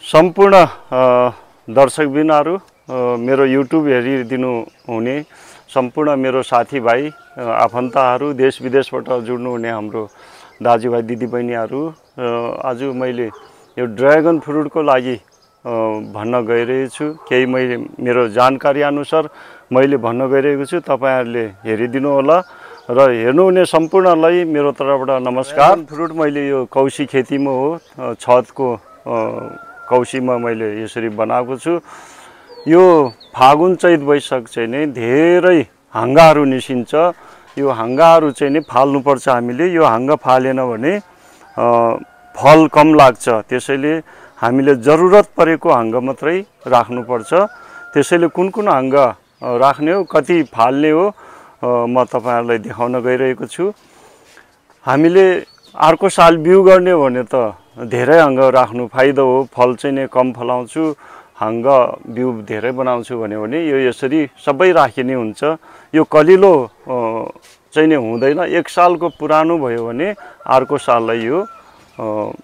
सम्पूर्ण दर्शकबिनहरू मेरो युट्युब हेरिदिनु हुने सम्पूर्ण मेरो साथीभाइ आफन्तहरू देश विदेशबाट जुड्नु हुने हाम्रो दाजुभाइ दिदीबहिनीहरू आज मैले यो ड्र्यागन फ्रुटको लागि भन्न गइरहेको छु। केही मैले मेरो जानकारी अनुसार मैले भन्न गइरहेको छु, तपाईहरुले हेरिदिनु होला र हेर्नुहुने सम्पूर्णलाई मेरो तर्फबाट नमस्कार। फ्रुट मैले यो कौशी खेतीमा हो, छतको कौशीमा मैले यसरी बनाएको छु। यो फागुन चैत वैशाख चाहिँ नै धेरै हाँगाहरू निस्किन्छ। यो हाँगाहरू चाहिँ नि फाल्नु पर्छ हामीले। यो हाँगा फालेन भने फल कम लाग्छ। त्यसैले हामीले जरुरत परेको हाँगा मात्रै राख्नु पर्छ। त्यसैले कुन कुन हाँगा राख्ने हो, कति फाल्ने हो म तपाईहरुलाई देखाउन गइरहेको छु। हामीले अर्को साल बिउ गर्ने हो भने त धेरै हाँगा राख्नु फाइदा हो। फल चाहिँ नि कम फलाउँछु, हाँगा बिउ धेरै बनाउँछु भने यो यसरी सबै राखिने हुन्छ। यो कलिलो चाहिँ नि हुँदैन। एक सालको पुरानो भयो भने अर्को साललाई यो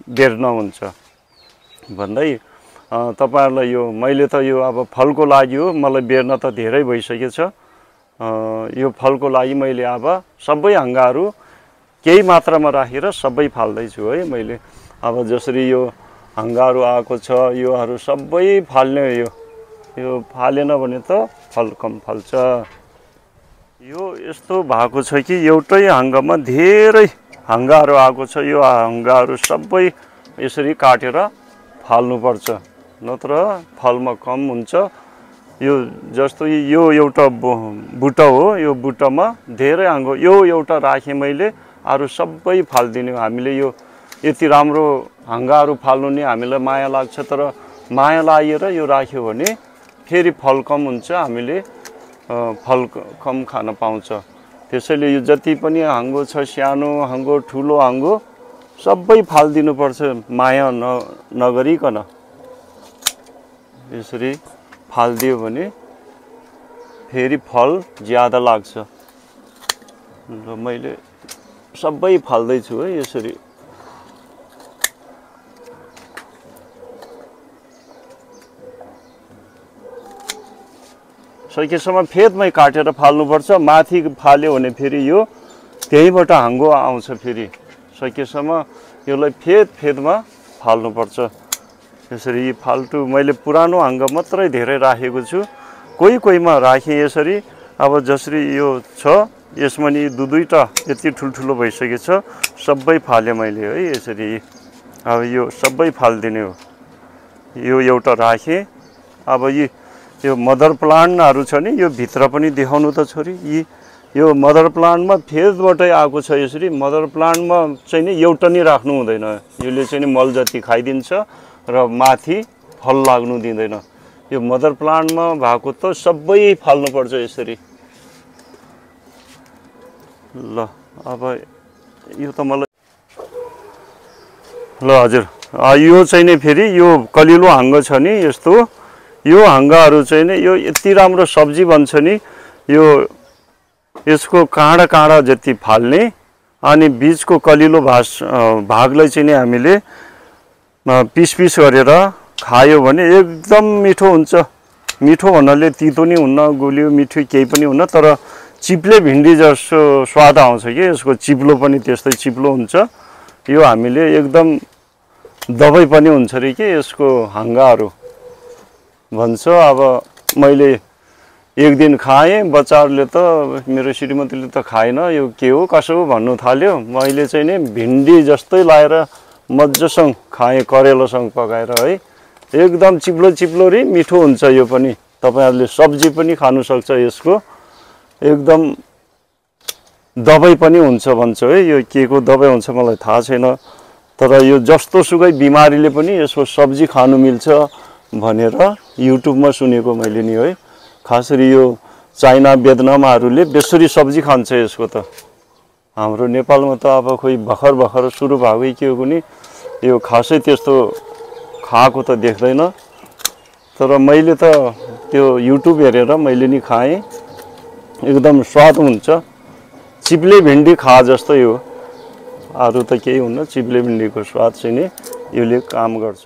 बेर्न हुन्छ भन्दै तपाईहरुलाई यो मैले त यो अब फलको लागि हो, मलाई बेर्न त धेरै भइसकेछ। यो फलको लागि मैले अब सबै हाँगाहरू केही मात्रामा राखेर सबै फाल्दै छु है मैले। अब जसरी यो हाँगाहरू आएको छ योहरू सबै फाल्ने हो। यो फालेन भने त फल कम फल्छ। यो यस्तो भएको छ कि एउटै हाँगामा धेरै हाँगाहरू आएको छ। यो हाँगाहरू सबै यसरी काटेर फाल्नु पर्छ, नत्र फलमा कम हुन्छ। यो जस्तो यो एउटा बुट्टा हो, यो बुट्टामा धेरै हाँगा, यो एउटा राखेँ मैले, अरू सबै फाल्दिने हो हामीले। यो यति राम्रो हाँगाहरू फाल्नु नि हामीलाई माया लाग्छ, तर माया लागेर यो राख्यो भने फेरि फल कम हुन्छ, हामीले फल कम खान पाउँछ। त्यसैले यो जति पनि हाँगो छ, सानो हाँगो ठुलो हाँगो सबै फाल्दिनु पर्छ माया नगरिकन। यसरी फाल्दियो भने फेरि फल ज्यादा लाग्छ। र मैले सबै फाल्दै छु है यसरी। सकेसम्म फेदमै काटेर फाल्नुपर्छ। माथि फाल्यो भने फेरि यो त्यहीबाट हाँगो आउँछ। फेरि सकेसम्म यसलाई फेदमा फाल्नुपर्छ। यसरी फाल्टु मैले पुरानो हाँगा मात्रै धेरै राखेको छु, कोहीमा राखेँ यसरी। अब जसरी यो छ यसमा नि दुईटा यति ठुल्ठुलो भइसकेछ, सबै फालेँ मैले है यसरी। अब यो सबै फाल्दिने हो। यो एउटा राखेँ। अब यो मदर प्लान्टहरू छ नि, यो भित्र पनि देखाउनु त छोरी। यो मदर प्लान्टमा फेदबाटै आएको छ यसरी। मदर प्लान्टमा चाहिँ नि एउटा नि राख्नु हुँदैन। यसले चाहिँ नि मल जति खाइदिन्छ र माथि फल लाग्नु दिँदैन। यो मदर प्लान्टमा भएको त सबै फाल्नुपर्छ यसरी। ल अब यो त मलाई ल हजुर, यो चाहिँ नि फेरि यो कलिलो हाँगा छ नि यस्तो, यो हाँगाहरू चाहिँ नि यो यति राम्रो सब्जी बन्छ नि। यो यसको काँडा जति फाल्ने अनि बीचको कलिलो भागलाई चाहिँ नि हामीले पिस गरेर खायो भने एकदम मिठो हुन्छ। मिठो भन्नाले तितो नि हुन्न, गुलियो मिठो केही पनि हुन्न, तर चिप्ले भिन्डी जस्तो स्वाद आउँछ कि यसको। चिप्लो पनि त्यस्तै चिप्लो हुन्छ। यो हामीले एकदम दबाई पनि हुन्छ रे कि यसको हाँगाहरू भन्छ। अब मैले एक दिन खाएँ, बच्चाहरूले त मेरो श्रीमतीले त खाएन, यो के हो कसो हो भन्नु थाल्यो। मैले चाहिँ नि भिन्डी जस्तै लाएर मजासँग खाएँ, करेलासँग पकाएर है। एकदम चिप्लो रे मिठो हुन्छ। यो पनि तपाईहरुले सब्जी पनि खानु सक्छ यसको। एकदम दबाई पनि हुन्छ भन्छ है। यो के को दबाई हुन्छ मलाई थाहा छैन, तर यो जस्तो सुकै बिमारीले पनि यसको सब्जी खानु मिल्छ भनेर युट्युबमा सुनेको मैले नि है। खास गरी यो चाइना भियतनामहरूले बेसरी सब्जी खान्छ यसको त। हाम्रो नेपालमा त अब खोइ भर्खर सुरु भएको के हो कुनी, यो खासै त्यस्तो खाएको त देख्दैन। तर मैले त त्यो युट्युब हेरेर मैले नि खाएँ। एकदम स्वाद हुन्छ। चिप्ले भिन्डी खा जस्तै हो, अरू त केही हुन्न। चिप्ले भिन्डीको स्वाद चाहिँ नि यसले काम गर्छ।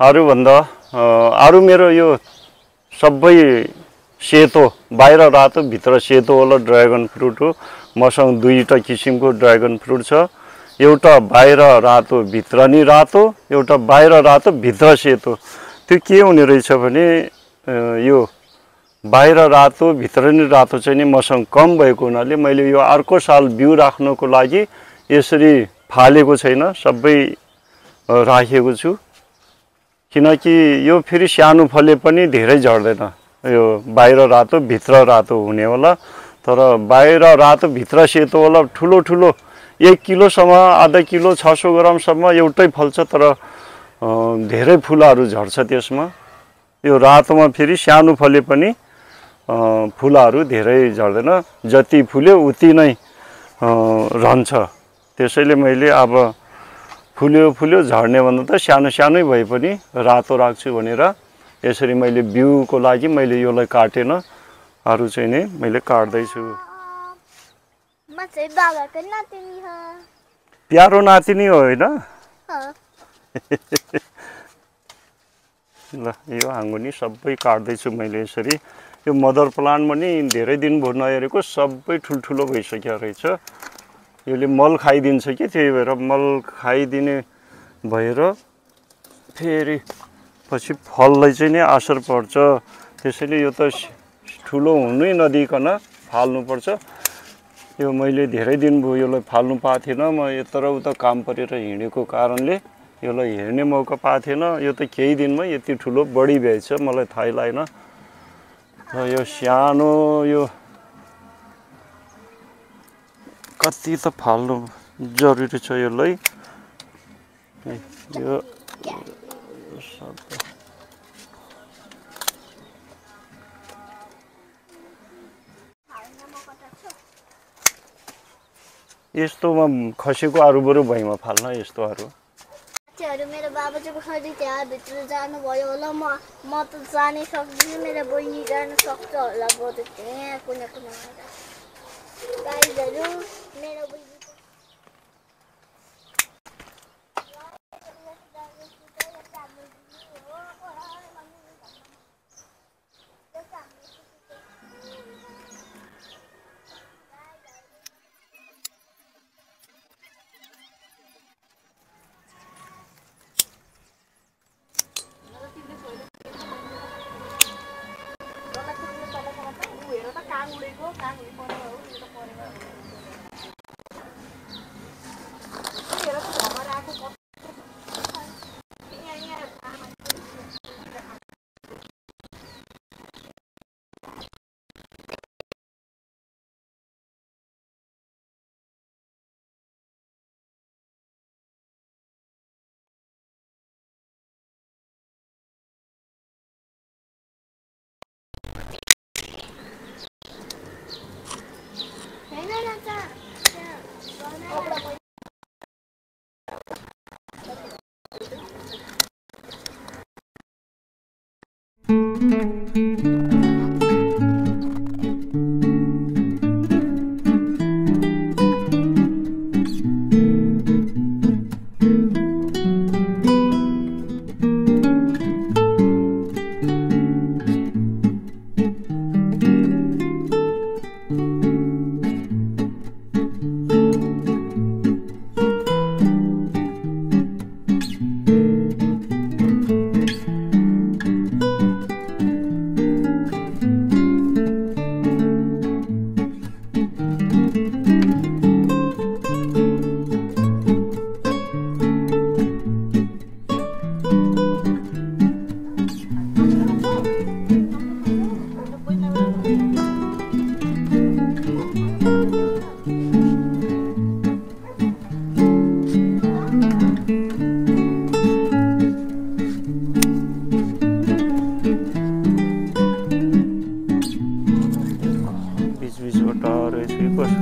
अरूभन्दा अरू मेरो यो सबै सेतो, बाहिर रातो भित्र सेतो वाला ड्र्यागन फ्रुट हो। मसँग दुईटा किसिमको ड्र्यागन फ्रुट छ। एउटा बाहिर रातो भित्र नि रातो, एउटा बाहिर रातो भित्र सेतो। त्यो के हुने रहेछ भने यो बाहिर रातो भित्र नि रातो चाहिँ नि मसँग कम भएको हुनाले मैले यो अर्को साल बिउ राख्नको लागि यसरी फालेको छैन, सबै राखेको छु। किनकि यो फेरि सानो फले पनि धेरै झर्दैन। यो बाहिर रातो भित्र रातो हुने होला, तर बाहिर रातो भित्र सेतो होला। ठुलो ठुलो 1 किलोसम्म, आधा किलो, 600 ग्रामसम्म एउटै फल्छ, तर धेरै फुलाहरू झर्छ त्यसमा। यो रातोमा फेरि सानो फले पनि फुलाहरू धेरै झर्दैन, जति फुल्यो उति नै रहन्छ। त्यसैले मैले अब फुल्यो झर्ने भन्दा त सानो सानै भए पनि रातो राख्छु भनेर यसरी मैले बिउको लागि मैले योलाई काटेन, अरू चाहिँ नि मैले काट्दैछु। म चाहिँ बाबाको नातिनी हो। प्यारो नातिनी हो होइन? ल यो हाँगुनी सबै काट्दैछु मैले यसरी। यो मदर प्लान्ट पनि धेरै दिन भयो नहेरेको, सबै ठुल्ठुलो भइसक्यो रहेछ। यसले मल खाइदिन्छ कि, त्यही भएर मल खाइदिने भएर फेरि पछि फललाई चाहिँ नि असर पर्छ। त्यसैले यो त ठुलो हुनै नदिकन फाल्नुपर्छ। यो मैले धेरै दिन भयो यसलाई फाल्नु पाएको थिएन, म यत्र उता काम परेर हिँडेको कारणले यसलाई हेर्ने मौका पाएको थिएन। यो त केही दिनमा यति ठुलो बढी भएछ, मलाई थाहै लागेन। र यो सानो यो कति त फाल्नु जरुरी छ यसलाई। यो यस्तोमा खसेको आरु बरु भैँमा फाल्न यस्तोहरू। मेरो बाबाजीको खोजी त्यहाँ भित्र जानुभयो होला, म त जानै सक्दिनँ, मेरो बहिनी जान सक्छ होला। बरु त्यहाँ कुनै गाईहरू मेरो बहिनी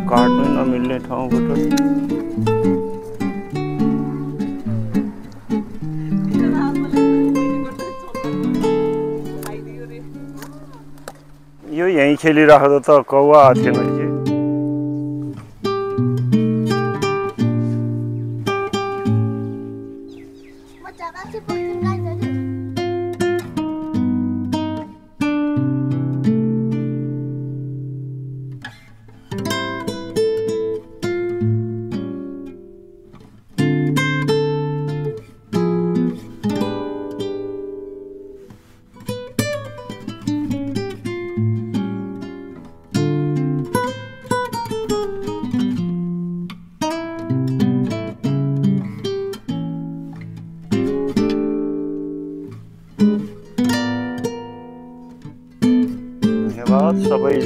काट्नु नमिल्ने ठाउँबाट यो यहीँ खेलिराख्दा त कौवा आएको थिएन कि। म जग्गा चाहिँ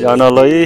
जानलाई